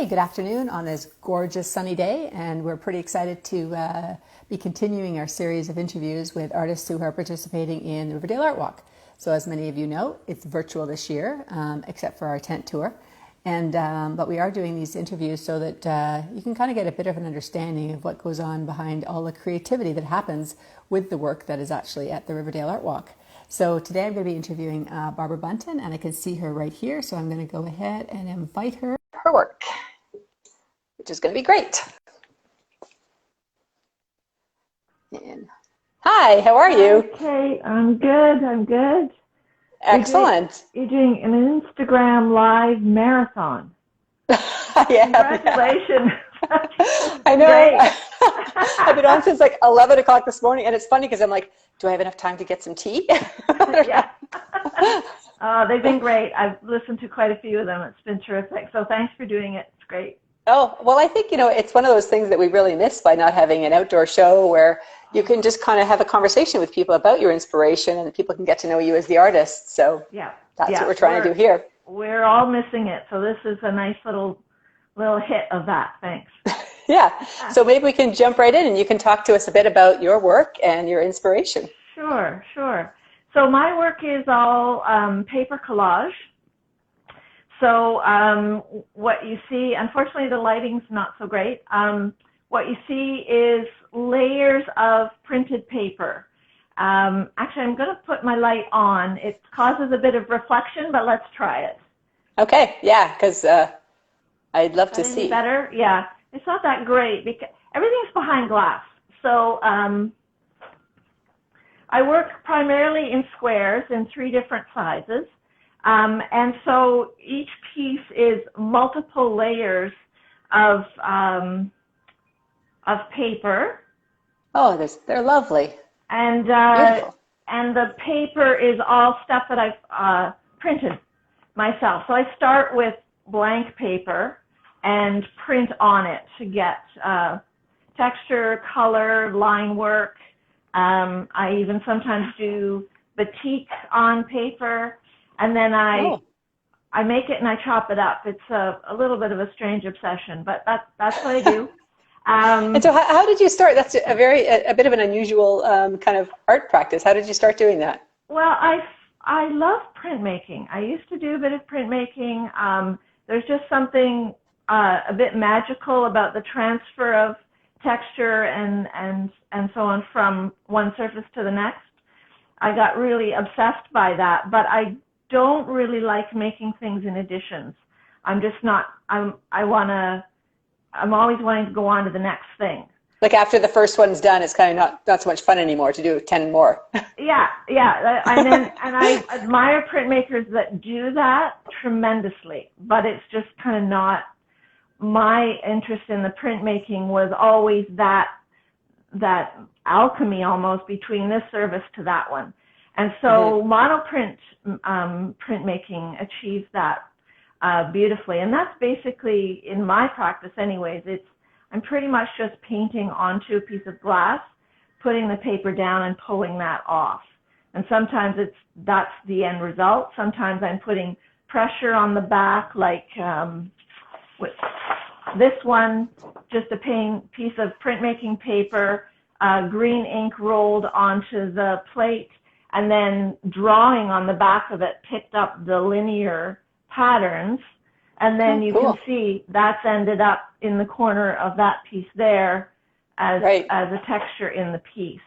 Hey, good afternoon on this gorgeous sunny day, and we're pretty excited to be continuing our series of interviews with artists who are participating in the Riverdale Art Walk. So as many of you know, it's virtual this year, except for our tent tour. And but we are doing these interviews so that you can kind of get a bit of an understanding of what goes on behind all the creativity that happens with the work that is actually at the Riverdale Art Walk. So today I'm going to be interviewing Barbara Buntin, and I can see her right here. So I'm going to go ahead and invite her work, which is going to be great. And hi, how are you? Okay, I'm good. I'm good. Excellent. You're doing an Instagram live marathon. Yeah. Congratulations. I know. Great. I've been on since like 11 o'clock this morning, and it's funny because I'm like, do I have enough time to get some tea? Yeah. They've been great. I've listened to quite a few of them. It's been terrific. So thanks for doing it. It's great. Oh, well, I think, it's one of those things that we really miss by not having an outdoor show where you can just kind of have a conversation with people about your inspiration and people can get to know you as the artist. So yeah, that's what we're trying to do here. We're all missing it. So this is a nice little hit of that. Thanks. Yeah. So maybe we can jump right in and you can talk to us a bit about your work and your inspiration. Sure. So my work is all paper collage. So what you see, unfortunately the lighting's not so great. What you see is layers of printed paper. Actually, I'm going to put my light on. It causes a bit of reflection, but let's try it. Okay, yeah, because I'd love to see. Better? Yeah, it's not that great because everything's behind glass. So I work primarily in squares in 3 different sizes. And so each piece is multiple layers of paper. Oh, they're lovely. And beautiful. And the paper is all stuff that I've printed myself. So I start with blank paper and print on it to get texture, color, line work. I even sometimes do batik on paper. And then I make it and I chop it up. It's a little bit of a strange obsession, but that's what I do. And so how did you start? That's a bit of an unusual kind of art practice. How did you start doing that? Well, I love printmaking. I used to do a bit of printmaking. There's just something a bit magical about the transfer of texture and so on from one surface to the next. I got really obsessed by that, but I don't really like making things in editions. I'm just not, I'm always wanting to go on to the next thing. Like after the first one's done, it's kind of not so much fun anymore to do 10 more. Yeah. And I admire printmakers that do that tremendously, but it's just kind of not, my interest in the printmaking was always that alchemy almost between this service to that one. And so monoprint printmaking achieves that beautifully. And that's basically, in my practice anyways, I'm pretty much just painting onto a piece of glass, putting the paper down and pulling that off. And sometimes that's the end result. Sometimes I'm putting pressure on the back, like with this one, just a piece of printmaking paper, green ink rolled onto the plate, and then drawing on the back of it picked up the linear patterns, and then you can see that's ended up in the corner of that piece there as a texture in the piece.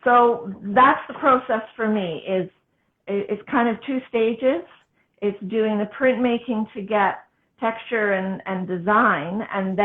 So that's the process for me. It's kind of 2 stages. It's doing the printmaking to get texture and design, and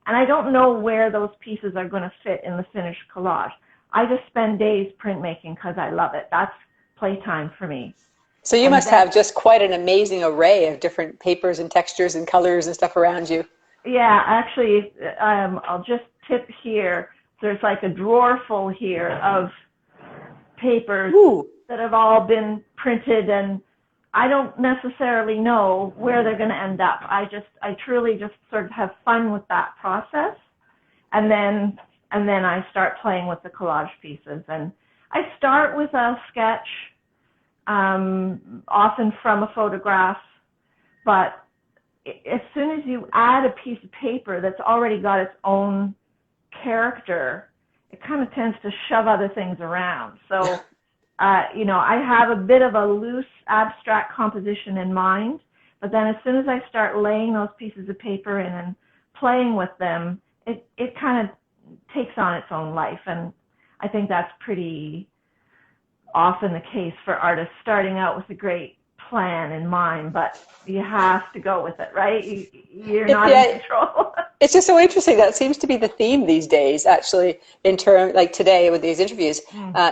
I don't know where those pieces are going to fit in the finished collage. I just spend days printmaking because I love it. That's playtime for me. So you must have just quite an amazing array of different papers and textures and colors and stuff around you. Yeah, actually, I'll just tip here. There's like a drawer full here of papers that have all been printed, and I don't necessarily know where they're going to end up. I truly just sort of have fun with that process, and then I start playing with the collage pieces. And I start with a sketch, often from a photograph, but as soon as you add a piece of paper that's already got its own character, it kind of tends to shove other things around. So, I have a bit of a loose abstract composition in mind, but then as soon as I start laying those pieces of paper in and playing with them, it kind of takes on its own life. And I think that's pretty often the case for artists starting out with a great plan in mind, but you have to go with it, right? You're not in control. It's just so interesting. That seems to be the theme these days, actually, in terms like today with these interviews.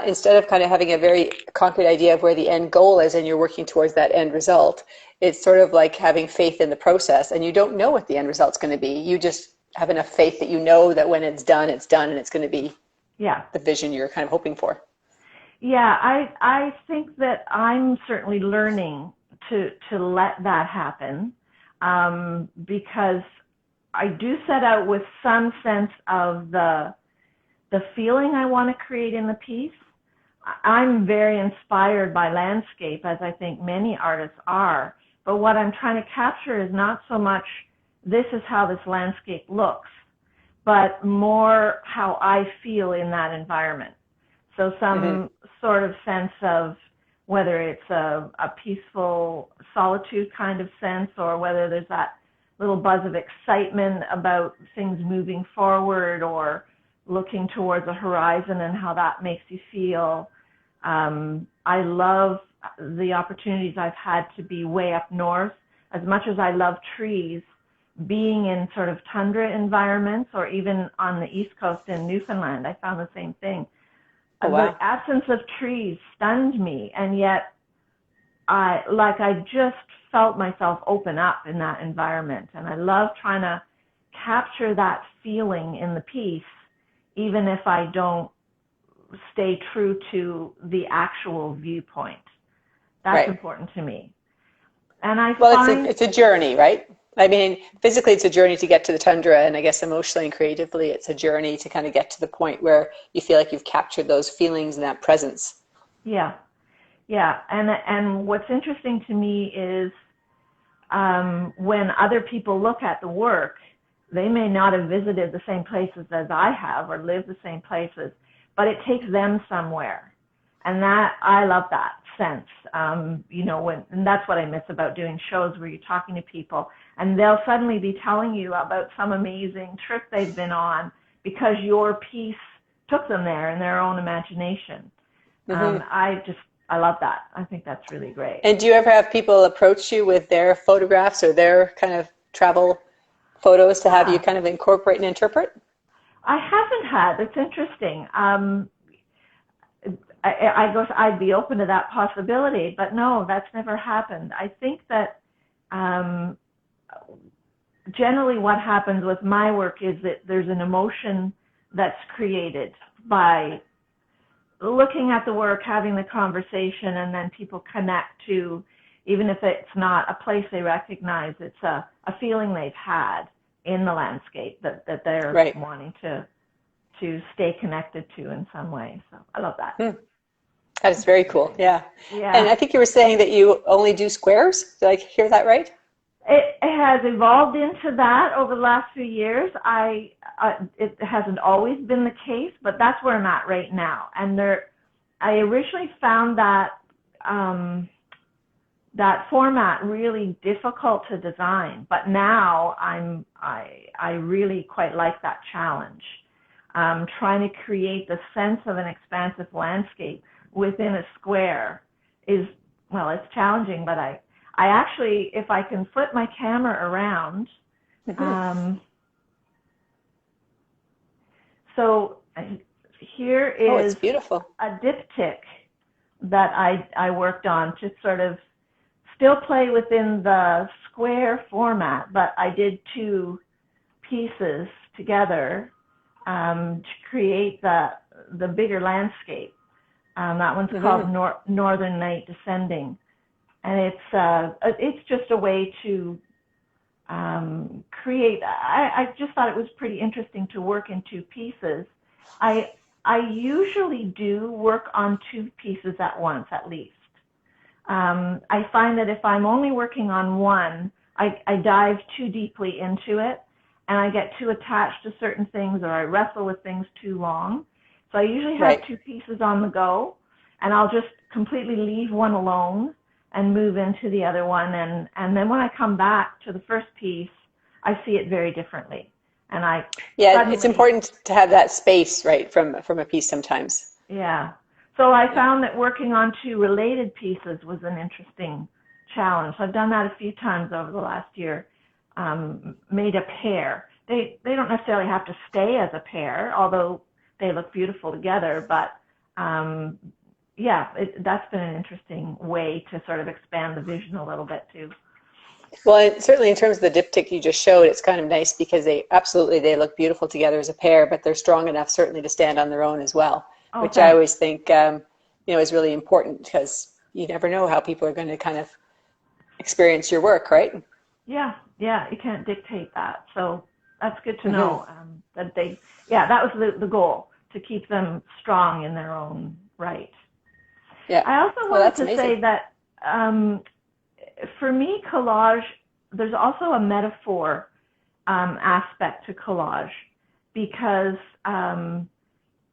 Instead of kind of having a very concrete idea of where the end goal is and you're working towards that end result, it's sort of like having faith in the process, and you don't know what the end result's going to be. You just have enough faith that you know that when it's done, and it's going to be the vision you're kind of hoping for. Yeah, I think that I'm certainly learning to let that happen, because I do set out with some sense of the feeling I want to create in the piece. I'm very inspired by landscape, as I think many artists are, but what I'm trying to capture is not so much this is how this landscape looks, but more how I feel in that environment. So some sort of sense of whether it's a peaceful solitude kind of sense, or whether there's that little buzz of excitement about things moving forward or looking towards a horizon and how that makes you feel. I love the opportunities I've had to be way up north. As much as I love trees, being in sort of tundra environments, or even on the East Coast in Newfoundland, I found the same thing. Oh, wow. The absence of trees stunned me, and yet I just felt myself open up in that environment. And I love trying to capture that feeling in the piece, even if I don't stay true to the actual viewpoint. That's important to me. And I find it's a journey, right? I mean, physically it's a journey to get to the tundra, and I guess emotionally and creatively it's a journey to kind of get to the point where you feel like you've captured those feelings and that presence. Yeah. And what's interesting to me is when other people look at the work, they may not have visited the same places as I have or lived the same places, but it takes them somewhere. And that, I love that sense. And that's what I miss about doing shows where you're talking to people and they'll suddenly be telling you about some amazing trip they've been on because your piece took them there in their own imagination. I love that. I think that's really great. And do you ever have people approach you with their photographs or their kind of travel photos to have you kind of incorporate and interpret? I haven't had. It's interesting. I guess I'd be open to that possibility, but no, that's never happened. I think that generally what happens with my work is that there's an emotion that's created by looking at the work, having the conversation, and then people connect to, even if it's not a place they recognize, it's a feeling they've had in the landscape that they're wanting to stay connected to in some way. So I love that. That is very cool. Yeah. And I think you were saying that you only do squares. Did I hear that right? It has evolved into that over the last few years. It hasn't always been the case, but that's where I'm at right now. And I originally found that that format really difficult to design, but now I really quite like that challenge. Trying to create the sense of an expansive landscape within a square is, well, it's challenging, but I actually, if I can flip my camera around, so here is it's beautiful. A diptych that I worked on to sort of still play within the square format, but I did two pieces together to create the bigger landscape. That one's called Northern Night Descending. And it's just a way to create. I just thought it was pretty interesting to work in two pieces. I usually do work on two pieces at once, at least. I find that if I'm only working on one, I dive too deeply into it, and I get too attached to certain things, or I wrestle with things too long. So I usually have two pieces on the go, and I'll just completely leave one alone and move into the other one. And then when I come back to the first piece, I see it very differently. And it's important to have that space, right, from a piece sometimes. Yeah. So I found that working on two related pieces was an interesting challenge. So I've done that a few times over the last year, made a pair. They don't necessarily have to stay as a pair, although they look beautiful together, but that's been an interesting way to sort of expand the vision a little bit too. Well, certainly in terms of the diptych you just showed, it's kind of nice because they look beautiful together as a pair, but they're strong enough certainly to stand on their own as well, which I always think is really important, because you never know how people are going to kind of experience your work, right? Yeah, you can't dictate that. So that's good to know that that was the goal, to keep them strong in their own right. Yeah. I also wanted to say that for me, collage, there's also a metaphor aspect to collage, because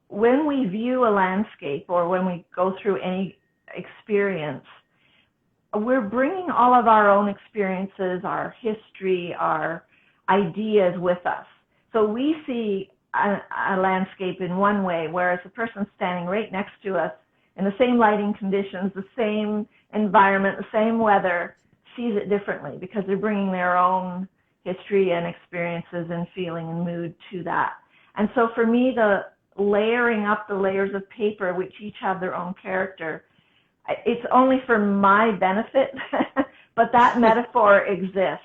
when we view a landscape, or when we go through any experience, we're bringing all of our own experiences, our history, our ideas with us. So we see a landscape in one way, whereas the person standing right next to us in the same lighting conditions, the same environment, the same weather, sees it differently, because they're bringing their own history and experiences and feeling and mood to that. And so for me, the layering up the layers of paper, which each have their own character, it's only for my benefit, but that metaphor exists,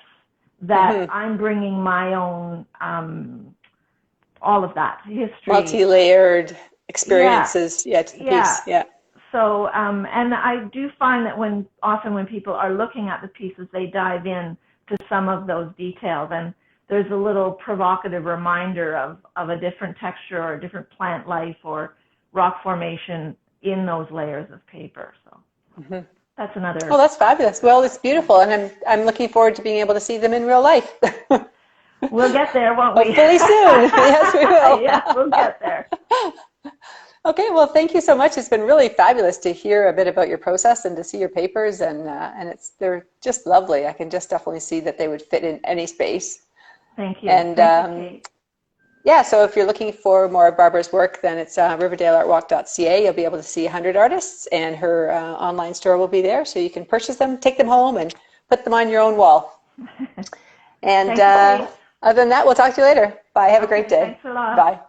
that I'm bringing my own, all of that history. Multi-layered experiences, to the piece, So, and I do find that often when people are looking at the pieces, they dive in to some of those details, and there's a little provocative reminder of a different texture, or a different plant life, or rock formation in those layers of paper. So that's another. Oh, that's fabulous. Well, it's beautiful, and I'm looking forward to being able to see them in real life. We'll get there, won't we? Hopefully soon. Yes, we will. Yeah, we'll get there. Okay, well, thank you so much. It's been really fabulous to hear a bit about your process and to see your papers, and they're just lovely. I can just definitely see that they would fit in any space. Thank you. And Thank you, so if you're looking for more of Barbara's work, then it's riverdaleartwalk.ca. You'll be able to see 100 artists, and her online store will be there, so you can purchase them, take them home, and put them on your own wall. And other than that, we'll talk to you later. Bye. Have a great day. Thanks a lot. Bye.